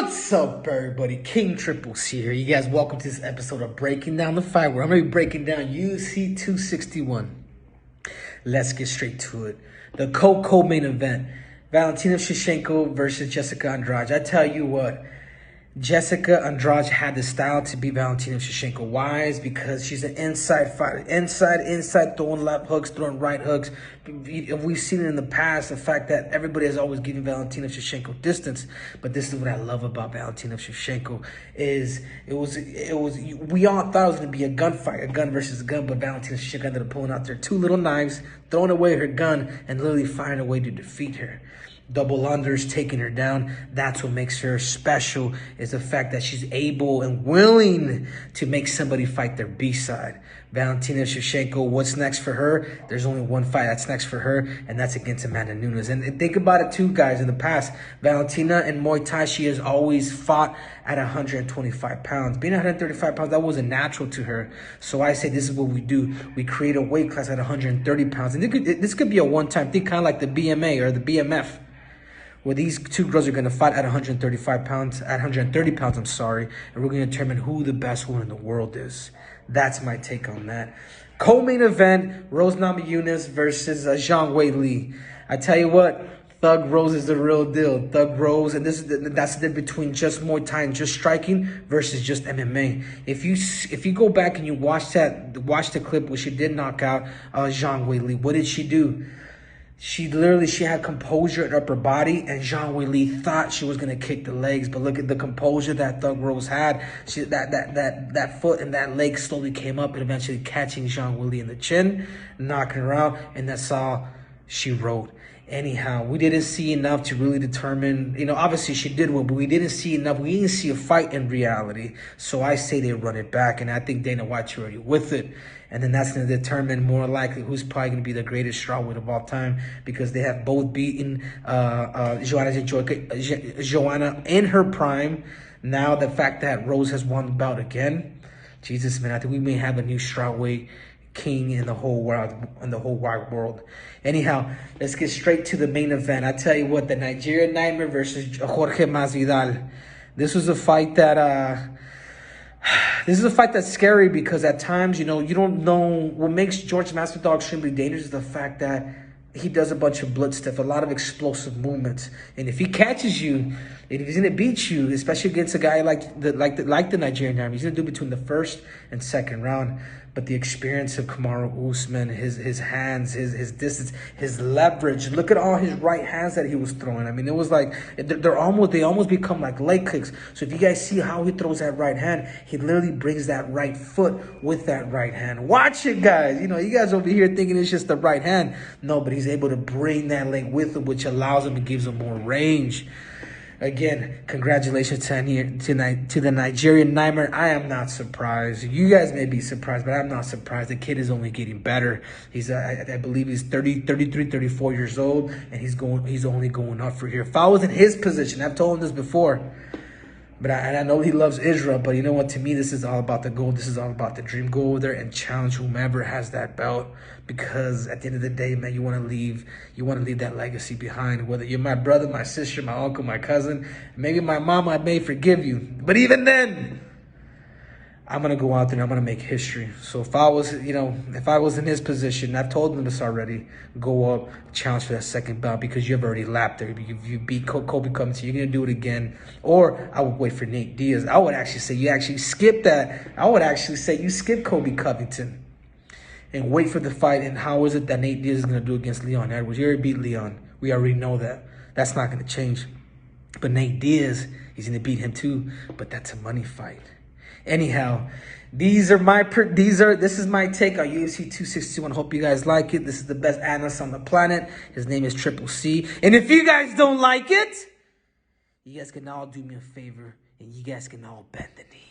What's up, everybody? King Triple C here. You guys, welcome to this episode of Breaking Down the Fight, where I'm going to be breaking down UFC 261. Let's get straight to it. The co-main event, Valentina Shevchenko versus Jessica Andrade. I tell you what, Jessica Andrade had the style to beat Valentina Shevchenko. Why? Is because she's an inside fighter. Inside, throwing left hooks, throwing right hooks. We've seen it in the past, the fact that everybody has always given Valentina Shevchenko distance. But this is what I love about Valentina Shevchenko is we all thought it was going to be a gunfight, a gun versus a gun, but Valentina Shevchenko ended up pulling out their two little knives, throwing away her gun, and literally firing a way to defeat her. Double unders, taking her down. That's what makes her special, is the fact that she's able and willing to make somebody fight their B-side. Valentina Shevchenko, what's next for her? There's only one fight that's next for her, and that's against Amanda Nunes. And think about it too, guys. In the past, Valentina in Muay Thai, she has always fought at 125 pounds. Being 135 pounds, that wasn't natural to her. So I say this is what we do. We create a weight class at 130 pounds. And this could be a one-time thing, kind of like the BMA or the BMF. Where these two girls are going to fight at 135 pounds, at 130 pounds, and we're going to determine who the best one in the world is. That's my take on that. Co-main event, Rose Namajunas versus Zhang Weili. I tell you what, Thug Rose is the real deal. Thug Rose, and that's the difference between just Muay Thai and just striking versus just MMA. If you go back and you watch the clip where she did knock out Zhang Weili, what did she do? She had composure in her upper body, and Zhang Weili thought she was going to kick the legs. But look at the composure that Thug Rose had. That foot and that leg slowly came up and eventually catching Zhang Weili in the chin, knocking her out, and that's all she wrote. Anyhow, we didn't see enough to really determine, obviously she did win, but we didn't see enough. We didn't see a fight in reality. So I say they run it back, and I think Dana White's already with it. And then that's going to determine more likely who's probably going to be the greatest strawweight of all time, because they have both beaten Joanna in her prime. Now the fact that Rose has won the bout again, Jesus, man, I think we may have a new strawweight king in the whole wide world. Anyhow, let's get straight to the main event. I tell you what, the Nigerian Nightmare versus Jorge Masvidal. This was a fight that that's scary, because at times, you don't know what makes George Masvidal extremely dangerous is the fact that he does a bunch of blitz stuff, a lot of explosive movements. And if he catches you, and if he's gonna beat you, especially against a guy like the Nigerian Nightmare, he's gonna do between the first and second round. But the experience of Kamaru Usman, his hands, his distance, his leverage. Look at all his right hands that he was throwing. I mean, it was like they almost become like leg kicks. So if you guys see how he throws that right hand, he literally brings that right foot with that right hand. Watch it, guys. You guys over here thinking it's just the right hand. No, but he's able to bring that leg with him, which allows him and gives him more range. Again, congratulations to the Nigerian Nightmare. I am not surprised. You guys may be surprised, but I'm not surprised. The kid is only getting better. He's, I believe he's 33, 34 years old, and he's only going up for here. If I was in his position, I've told him this before, but I know he loves Israel, but you know what? To me, this is all about the goal. This is all about the dream. Go over there and challenge whomever has that belt, because at the end of the day, man, you want to leave that legacy behind. Whether you're my brother, my sister, my uncle, my cousin, maybe my mama, I may forgive you, but even then, I'm gonna go out there and I'm gonna make history. So if I was in his position, I've told him this already, go up, challenge for that second bout, because you've already lapped there. You beat Kobe Covington, you're gonna do it again. Or I would wait for Nate Diaz. I would actually say you actually skip that. I would actually say you skip Kobe Covington and wait for the fight. And how is it that Nate Diaz is gonna do against Leon Edwards? You already beat Leon. We already know that. That's not gonna change. But Nate Diaz, he's gonna beat him too. But that's a money fight. Anyhow, this is my take on UFC 261. Hope you guys like it. This is the best analyst on the planet. His name is Triple C. And if you guys don't like it, you guys can all do me a favor, and you guys can all bend the knee.